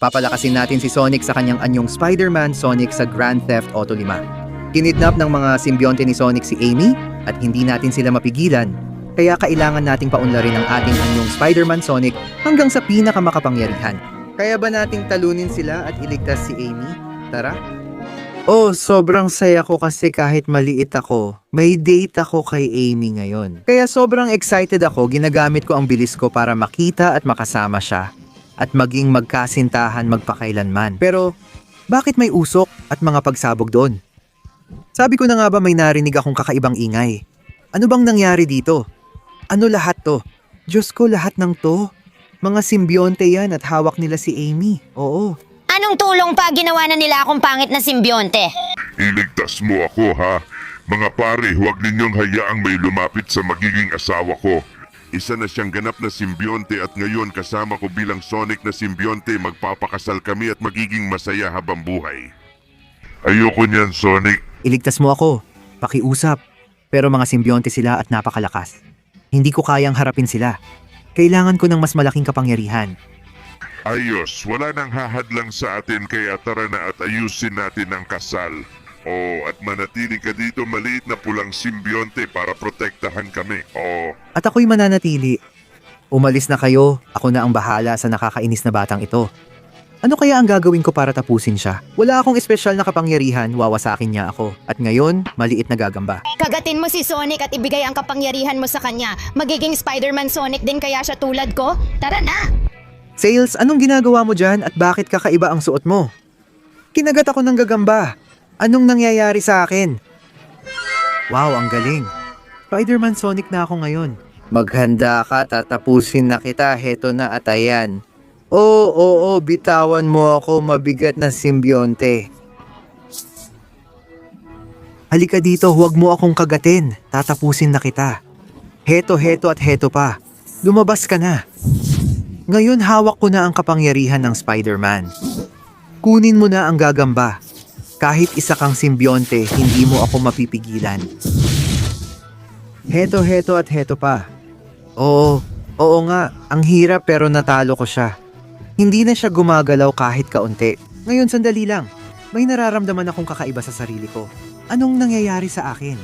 Papalakasin natin si Sonic sa kanyang anyong Spider-Man Sonic sa Grand Theft Auto 5. Kinidnap ng mga simbionte ni Sonic si Amy at hindi natin sila mapigilan. Kaya kailangan nating paunlarin ang ating anyong Spider-Man Sonic hanggang sa pinakamakapangyarihan. Kaya ba nating talunin sila at iligtas si Amy? Tara! Oh, sobrang saya ko kasi kahit maliit ako, may date ako kay Amy ngayon. Kaya sobrang excited ako, ginagamit ko ang bilis ko para makita at makasama siya. At maging magkasintahan magpakailanman. Pero, bakit may usok at mga pagsabog doon? Sabi ko na nga ba may narinig akong kakaibang ingay? Ano bang nangyari dito? Ano lahat to? Diyos ko, lahat ng to? Mga simbionte yan at hawak nila si Amy. Oo. Anong tulong pa ginawa na nila akong pangit na simbionte? Iligtas mo ako ha. Mga pare, huwag ninyong hayaang may lumapit sa magiging asawa ko. Isa na siyang ganap na simbionte at ngayon kasama ko bilang Sonic na simbionte, magpapakasal kami at magiging masaya habang buhay. Ayoko niyan, Sonic. Iligtas mo ako. Pakiusap. Pero mga simbionte sila at napakalakas. Hindi ko kayang harapin sila. Kailangan ko ng mas malaking kapangyarihan. Ayos, wala nang hahadlang sa atin kaya tara na at ayusin natin ang kasal. At manatili ka dito maliit na pulang simbionte para protektahan kami. At ako'y mananatili. Umalis na kayo, ako na ang bahala sa nakakainis na batang ito. Ano kaya ang gagawin ko para tapusin siya? Wala akong espesyal na kapangyarihan, wawasakin niya ako. At ngayon, maliit na gagamba. Kagatin mo si Sonic at ibigay ang kapangyarihan mo sa kanya. Magiging Spider-Man Sonic din kaya siya tulad ko? Tara na! Tails, anong ginagawa mo dyan at bakit kakaiba ang suot mo? Kinagat ako ng gagamba. Anong nangyayari sa akin? Wow, ang galing. Spider-Man Sonic na ako ngayon. Maghanda ka, tatapusin na kita. Heto na at ayan. Oo, bitawan mo ako, mabigat na simbionte. Halika dito, huwag mo akong kagatin. Tatapusin na kita. Heto at heto pa. Lumabas ka na. Ngayon hawak ko na ang kapangyarihan ng Spider-Man. Kunin mo na ang gagamba. Kahit isa kang simbionte, hindi mo ako mapipigilan. Heto at heto pa. Oo nga, ang hirap pero natalo ko siya. Hindi na siya gumagalaw kahit kaunti. Ngayon sandali lang, may nararamdaman akong kakaiba sa sarili ko. Anong nangyayari sa akin?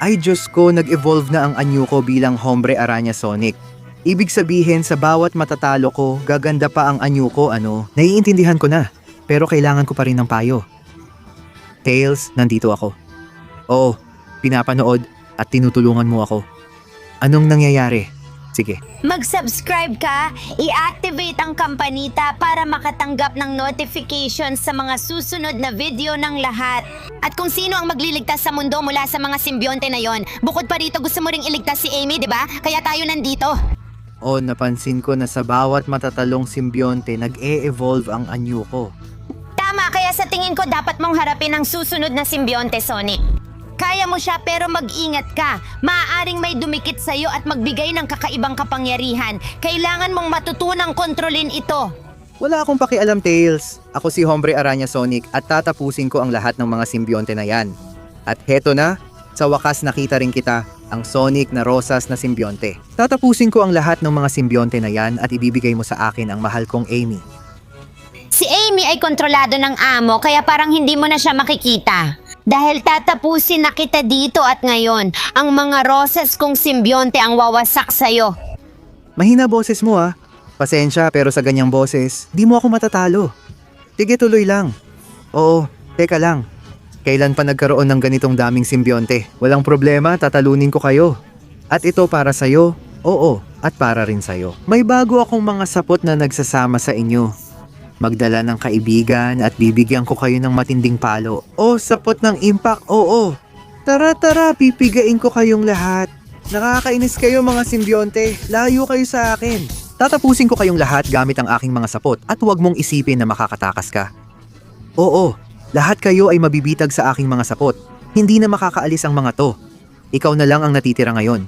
Ay Diyos ko, nag-evolve na ang anyo ko bilang Hombre Araña Sonic. Ibig sabihin sa bawat matatalo ko, gaganda pa ang anyo ko, ano? Naiintindihan ko na, pero kailangan ko pa rin ng payo. Tails, nandito ako. Oo, pinapanood at tinutulungan mo ako. Anong nangyayari? Sige. Mag-subscribe ka, i-activate ang kampanita para makatanggap ng notification sa mga susunod na video ng lahat. At kung sino ang magliligtas sa mundo mula sa mga simbionte na yon. Bukod pa rito, gusto mo ring iligtas si Amy, di ba? Kaya tayo nandito. Napansin ko na sa bawat matatalong simbionte, nag-e-evolve ang anyo ko. Tama, kaya sa tingin ko dapat mong harapin ang susunod na simbionte, Sonic. Kaya mo siya pero mag-ingat ka. Maaaring may dumikit sa'yo at magbigay ng kakaibang kapangyarihan. Kailangan mong matutunang kontrolin ito. Wala akong pakialam, Tails. Ako si Hombre Araña Sonic at tatapusin ko ang lahat ng mga simbionte na yan. At heto na, sa wakas nakita rin kita, ang Sonic na rosas na simbionte. Tatapusin ko ang lahat ng mga simbionte na yan at ibibigay mo sa akin ang mahal kong Amy. Si Amy ay kontrolado ng amo kaya parang hindi mo na siya makikita. Dahil tatapusin na kita dito at ngayon, ang mga roses kong simbionte ang wawasak sa'yo. Mahina boses mo ah. Pasensya pero sa ganyang boses, di mo ako matatalo. Sige tuloy lang. Oo, teka lang. Kailan pa nagkaroon ng ganitong daming simbionte? Walang problema, tatalunin ko kayo. At ito para sa'yo, oo, at para rin sa'yo. May bago akong mga sapot na nagsasama sa inyo. Magdala ng kaibigan at bibigyan ko kayo ng matinding palo. Sapot ng impact, oo. Tara, pipigain ko kayong lahat. Nakakainis kayo mga simbionte, layo kayo sa akin. Tatapusin ko kayong lahat gamit ang aking mga sapot at huwag mong isipin na makakatakas ka. Oo. Lahat kayo ay mabibitag sa aking mga sapot. Hindi na makakaalis ang mga to. Ikaw na lang ang natitira ngayon.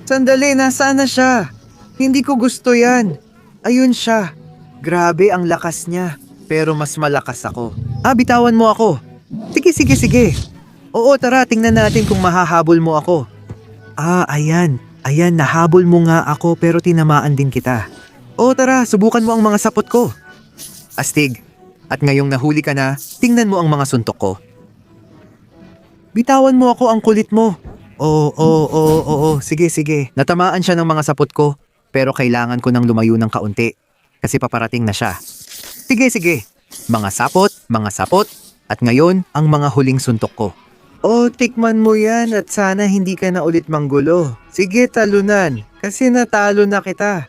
Sandali, nasaan na siya? Hindi ko gusto yan. Ayun siya. Grabe ang lakas niya. Pero mas malakas ako. Bitawan mo ako. Sige. Oo, tara, tingnan natin kung mahahabol mo ako. Ayan. Ayan, nahabol mo nga ako pero tinamaan din kita. O tara, subukan mo ang mga sapot ko. Astig, at ngayong nahuli ka na, tingnan mo ang mga suntok ko. Bitawan mo ako, ang kulit mo. Oo, sige. Natamaan siya ng mga sapot ko, pero kailangan ko nang lumayo ng kaunti, kasi paparating na siya. Sige. Mga sapot, at ngayon, ang mga huling suntok ko. Tikman mo yan at sana hindi ka na ulit manggulo. Sige, talunan, kasi natalo na kita.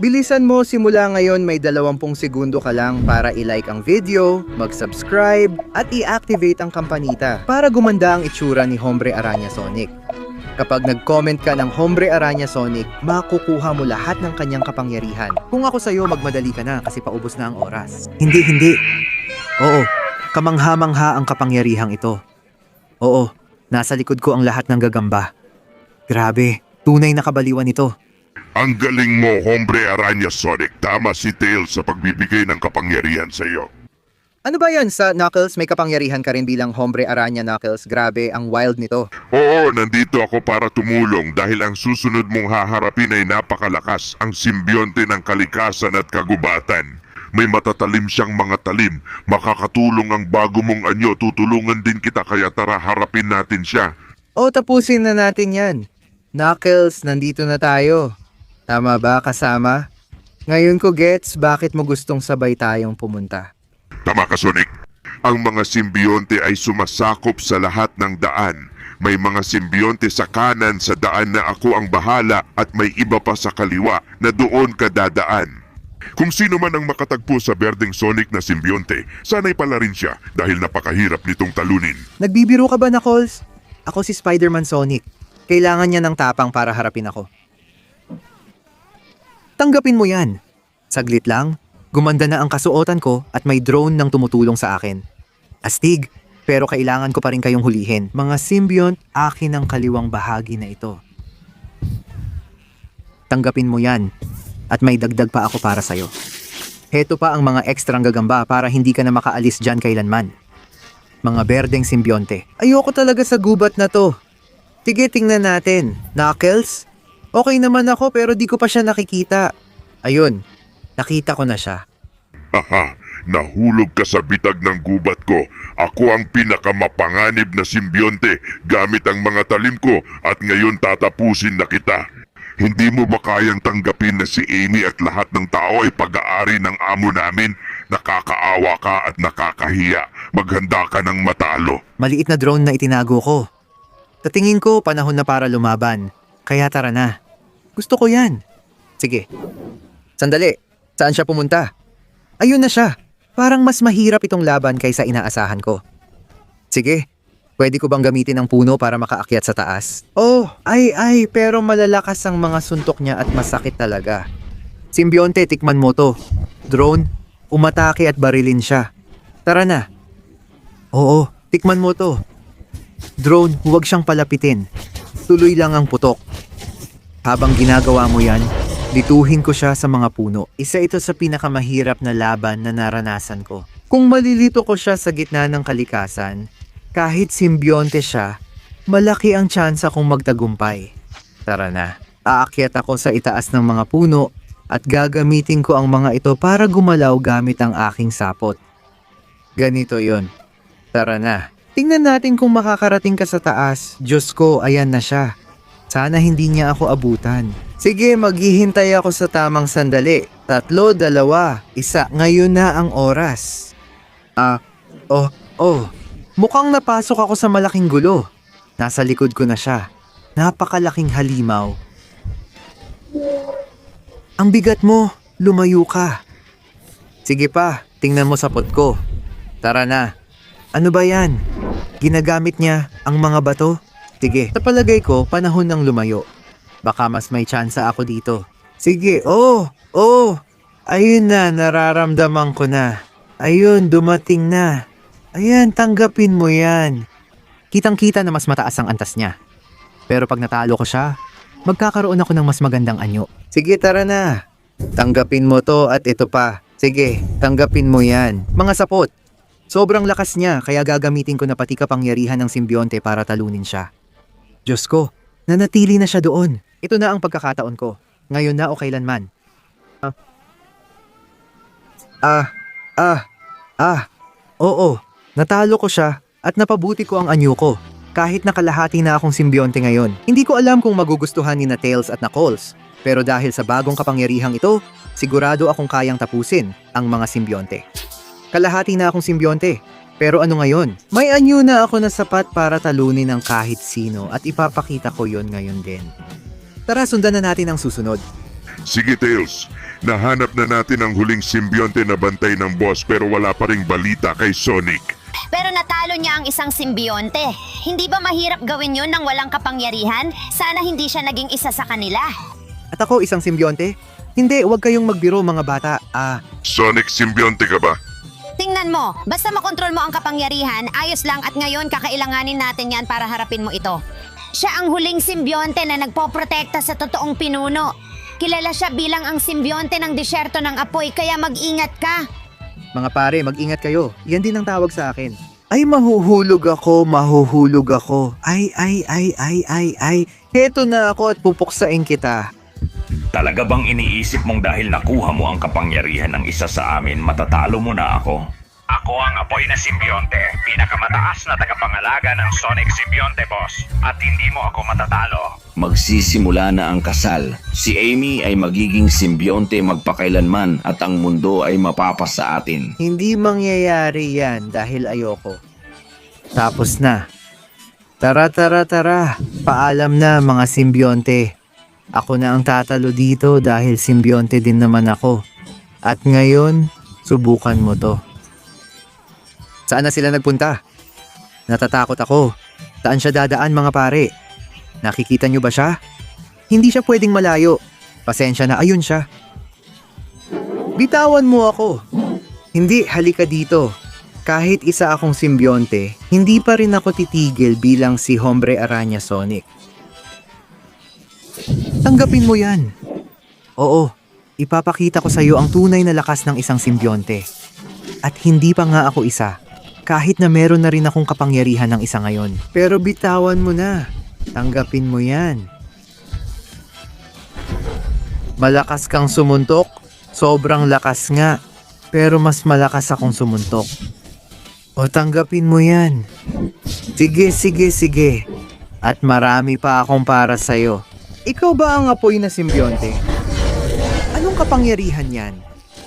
Bilisan mo, simula ngayon may 20 segundo ka lang para i-like ang video, mag-subscribe, at i-activate ang kampanita para gumanda ang itsura ni Hombre Araña Sonic. Kapag nag-comment ka ng Hombre Araña Sonic, makukuha mo lahat ng kanyang kapangyarihan. Kung ako sa'yo, magmadali ka na kasi paubos na ang oras. Hindi. Oo, kamangha-mangha ang kapangyarihang ito. Oo, nasa likod ko ang lahat ng gagamba. Grabe, tunay na kabaliwan ito. Ang galing mo, Hombre Araña Sonic. Tama si Tails sa pagbibigay ng kapangyarihan sa iyo. Ano ba yan sa Knuckles? May kapangyarihan ka rin bilang Hombre Araña, Knuckles. Grabe, ang wild nito. Oo, nandito ako para tumulong dahil ang susunod mong haharapin ay napakalakas, ang simbionte ng kalikasan at kagubatan. May matatalim siyang mga talim. Makakatulong ang bago mong anyo. Tutulungan din kita kaya tara harapin natin siya. Tapusin na natin yan. Knuckles, nandito na tayo. Tama ba, kasama? Ngayon ko gets bakit mo gustong sabay tayong pumunta. Tama ka, Sonic. Ang mga simbionte ay sumasakop sa lahat ng daan. May mga simbionte sa kanan sa daan na ako ang bahala at may iba pa sa kaliwa na doon ka dadaan. Kung sino man ang makatagpo sa berdeng Sonic na simbionte, sanay pala rin siya dahil napakahirap nitong talunin. Nagbibiro ka ba, Knuckles? Ako si Spider-Man Sonic. Kailangan niya ng tapang para harapin ako. Tanggapin mo yan. Saglit lang, gumanda na ang kasuotan ko at may drone nang tumutulong sa akin. Astig, pero kailangan ko pa rin kayong hulihin. Mga symbiont, akin ang kaliwang bahagi na ito. Tanggapin mo yan. At may dagdag pa ako para sa'yo. Heto pa ang mga ekstrang gagamba para hindi ka na makaalis dyan kailanman. Mga berdeng simbionte. Ayoko talaga sa gubat na to. Sige, tingnan natin. Knuckles? Okay naman ako pero di ko pa siya nakikita. Ayun, nakita ko na siya. Aha, nahulog ka sa bitag ng gubat ko. Ako ang pinakamapanganib na simbionte gamit ang mga talim ko at ngayon tatapusin na kita. Hindi mo ba kayang tanggapin na si Amy at lahat ng tao ay pag-aari ng amo namin? Nakakaawa ka at nakakahiya. Maghanda ka ng matalo. Maliit na drone na itinago ko. Sa tingin ko, panahon na para lumaban. Kaya tara na. Gusto ko yan. Sige. Sandali. Saan siya pumunta? Ayun na siya. Parang mas mahirap itong laban kaysa inaasahan ko. Sige. Pwede ko bang gamitin ang puno para makaakyat sa taas? Pero malalakas ang mga suntok niya at masakit talaga. Simbionte, tikman mo to. Drone, umatake at barilin siya. Tara na. Oo, tikman mo to. Drone, huwag siyang palapitin. Tuloy lang ang putok. Habang ginagawa mo yan, dituhin ko siya sa mga puno. Isa ito sa pinakamahirap na laban na naranasan ko. Kung malilito ko siya sa gitna ng kalikasan, kahit simbionte siya, malaki ang tsansa kung magtagumpay. Tara na. Aakyat ako sa itaas ng mga puno at gagamitin ko ang mga ito para gumalaw gamit ang aking sapot. Ganito yon. Tara na. Tingnan natin kung makakarating ka sa taas. Diyos ko, ayan na siya. Sana hindi niya ako abutan. Sige, maghihintay ako sa tamang sandali. 3, 2, 1. Ngayon na ang oras. Mukhang napasok ako sa malaking gulo. Nasa likod ko na siya. Napakalaking halimaw. Ang bigat mo, lumayo ka. Sige pa, tingnan mo sapot ko. Tara na. Ano ba yan? Ginagamit niya ang mga bato? Sige, sa palagay ko, panahon ng lumayo. Baka mas may tsansa ako dito. Sige, ayun na, nararamdaman ko na. Ayun, dumating na. Ayan, tanggapin mo yan. Kitang-kita na mas mataas ang antas niya. Pero pag natalo ko siya, magkakaroon ako ng mas magandang anyo. Sige, tara na. Tanggapin mo to at ito pa. Sige, tanggapin mo yan. Mga sapot. Sobrang lakas niya kaya gagamitin ko na pati kapangyarihan ng simbionte para talunin siya. Diyos ko, nanatili na siya doon. Ito na ang pagkakataon ko. Ngayon na o kailanman. Oo, natalo ko siya at napabuti ko ang anyo ko. Kahit nakalahati na akong simbionte ngayon. Hindi ko alam kung magugustuhan ni na Tails at Knuckles. Pero dahil sa bagong kapangyarihang ito, sigurado akong kayang tapusin ang mga simbionte. Kalahati na akong simbionte. Pero ano ngayon? May anyo na ako na sapat para talunin ng kahit sino at ipapakita ko yon ngayon din. Tara, sundan na natin ang susunod. Sige Tails, nahanap na natin ang huling simbionte na bantay ng boss pero wala pa ring balita kay Sonic. Pero natalo niya ang isang simbionte. Hindi ba mahirap gawin yun ng walang kapangyarihan? Sana hindi siya naging isa sa kanila. At ako isang simbionte? Hindi, huwag kayong magbiro mga bata. Sonic simbionte ka ba? Tingnan mo, basta makontrol mo ang kapangyarihan, ayos lang at ngayon kakailanganin natin yan para harapin mo ito. Siya ang huling simbionte na nagpoprotekta sa totoong pinuno. Kilala siya bilang ang simbionte ng disyerto ng apoy kaya mag-ingat ka. Mga pare, mag-ingat kayo. Yan din ang tawag sa akin. Ay, mahuhulog ako. Ay. Heto na ako at pupuksain kita. Talaga bang iniisip mong dahil nakuha mo ang kapangyarihan ng isa sa amin, matatalo mo na ako? Ako ang apoy na simbionte, pinakamataas na tagapangalaga ng Sonic Simbionte Boss, at hindi mo ako matatalo. Magsisimula na ang kasal. Si Amy ay magiging simbionte magpakailanman at ang mundo ay mapapas sa atin. Hindi mangyayari yan dahil ayoko. Tapos na. Tara. Paalam na mga simbionte. Ako na ang tatalo dito dahil simbionte din naman ako. At ngayon, subukan mo to. Saan na sila nagpunta? Natatakot ako. Saan siya dadaan mga pare? Nakikita niyo ba siya? Hindi siya pwedeng malayo. Pasensya na, ayun siya. Bitawan mo ako. Hindi, halika dito. Kahit isa akong simbionte, hindi pa rin ako titigil bilang si Hombre Araña Sonic. Tanggapin mo yan. Oo, ipapakita ko sa iyo ang tunay na lakas ng isang simbionte. At hindi pa nga ako isa. Kahit na meron na rin akong kapangyarihan ng isa ngayon. Pero bitawan mo na. Tanggapin mo yan. Malakas kang sumuntok? Sobrang lakas nga. Pero mas malakas akong sumuntok. O tanggapin mo yan. Sige. At marami pa akong para sa'yo. Ikaw ba ang apoy na simbionte? Anong kapangyarihan yan?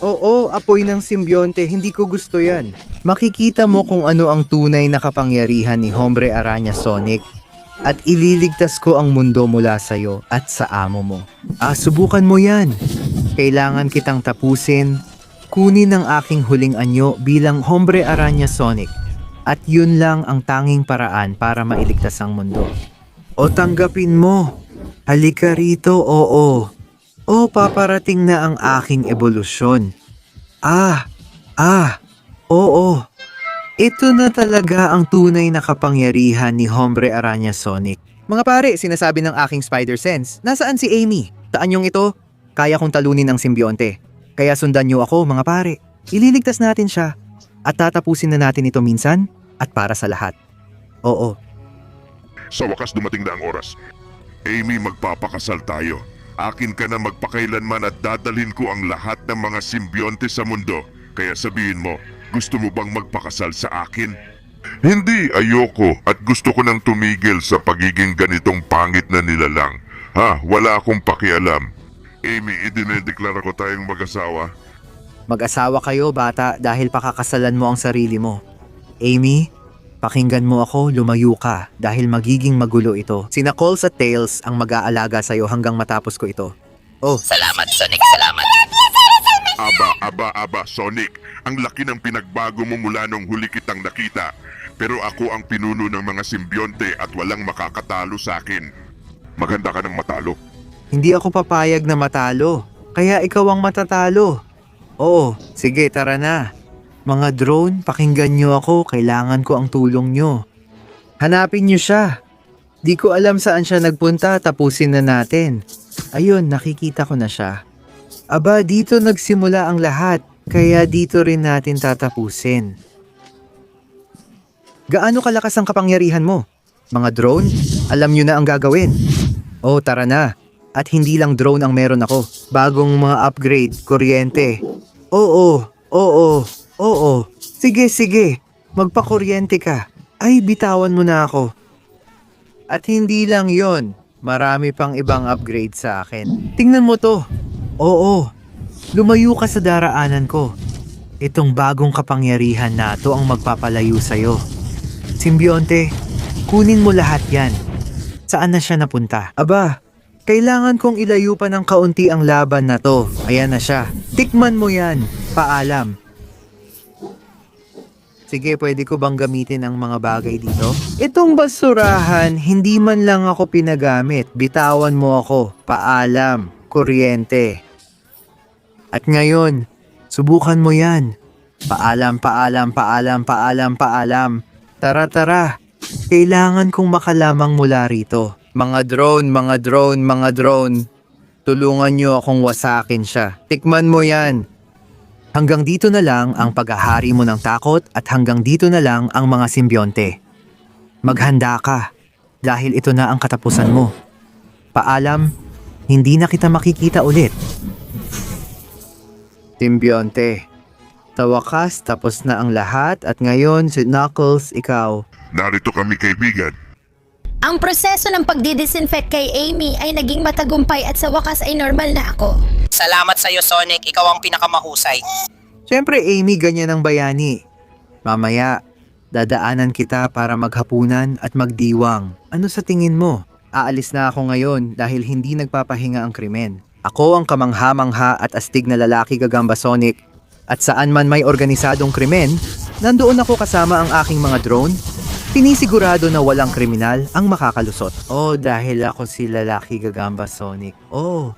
Oo, apoy ng simbionte, hindi ko gusto yan. Makikita mo kung ano ang tunay na kapangyarihan ni Hombre Araña Sonic at ililigtas ko ang mundo mula sa'yo at sa amo mo. Subukan mo yan. Kailangan kitang tapusin. Kunin ang aking huling anyo bilang Hombre Araña Sonic at yun lang ang tanging paraan para mailigtas ang mundo. O tanggapin mo. Halika rito, oo. O paparating na ang aking ebolusyon. Oo. Ito na talaga ang tunay na kapangyarihan ni Hombre Araña Sonic. Mga pare, sinasabi ng aking spider sense, nasaan si Amy? Sa anyong ito, kaya kong talunin ang simbionte. Kaya sundan niyo ako, mga pare. Ililigtas natin siya. At tatapusin na natin ito minsan at para sa lahat. Oo. Sa wakas dumating na ang oras. Amy, magpapakasal tayo. Akin ka na magpakailanman at dadalhin ko ang lahat ng mga simbionte sa mundo. Kaya sabihin mo, gusto mo bang magpakasal sa akin? Hindi, ayoko at gusto ko nang tumigil sa pagiging ganitong pangit na nilalang. Wala akong pakialam. Amy, idinedeklara ko tayong mag-asawa. Mag-asawa kayo, bata, dahil pakakasalan mo ang sarili mo. Amy, pakinggan mo ako, lumayo ka dahil magiging magulo ito. Sina Knuckles at Tails ang mag-aalaga sa'yo hanggang matapos ko ito. Salamat, Sonic, salamat. Aba, Sonic. Ang laki ng pinagbago mo mula nung huli kitang nakita. Pero ako ang pinuno ng mga simbionte at walang makakatalo sa akin. Maganda ka ng matalo. Hindi ako papayag na matalo, kaya ikaw ang matatalo. Oo, sige, tara na. Mga drone, pakinggan nyo ako, kailangan ko ang tulong nyo. Hanapin nyo siya. Di ko alam saan siya nagpunta, tapusin na natin. Ayun, nakikita ko na siya. Aba, dito nagsimula ang lahat, kaya dito rin natin tatapusin. Gaano kalakas ang kapangyarihan mo? Mga drone, alam nyo na ang gagawin. Oh, tara na. At hindi lang drone ang meron ako. Bagong mga upgrade, kuryente. Oo. Sige. Magpakuryente ka. Ay, bitawan mo na ako. At hindi lang yon, marami pang ibang upgrade sa akin. Tingnan mo to. Oo, lumayo ka sa daraanan ko. Itong bagong kapangyarihan na to ang magpapalayo sa'yo. Simbionte, kunin mo lahat yan. Saan na siya napunta? Aba, kailangan kong ilayo pa ng kaunti ang laban na to. Ayan na siya. Tikman mo yan. Paalam. Sige, pwede ko bang gamitin ang mga bagay dito? Itong basurahan, hindi man lang ako pinagamit. Bitawan mo ako. Paalam. Kuryente. At ngayon, subukan mo yan. Paalam. Tara. Kailangan kong makalamang mula rito. Mga drone. Tulungan niyo akong wasakin siya. Tikman mo yan. Hanggang dito na lang ang paghahari mo ng takot at hanggang dito na lang ang mga simbionte. Maghanda ka dahil ito na ang katapusan mo. Paalam, hindi na kita makikita ulit. Simbionte, sa wakas tapos na ang lahat at ngayon si Knuckles, ikaw. Narito kami kaibigan. Ang proseso ng pagdidisinfect kay Amy ay naging matagumpay at sa wakas ay normal na ako. Salamat sa'yo, Sonic. Ikaw ang pinakamahusay. Siyempre Amy, ganyan ang bayani. Mamaya, dadaanan kita para maghapunan at magdiwang. Ano sa tingin mo? Aalis na ako ngayon dahil hindi nagpapahinga ang krimen. Ako ang kamangha-mangha at astig na lalaki gagamba Sonic. At saan man may organisadong krimen, nandoon ako kasama ang aking mga drone. Pinisigurado na walang kriminal ang makakalusot. Oh, dahil ako si lalaki gagamba Sonic. Oh,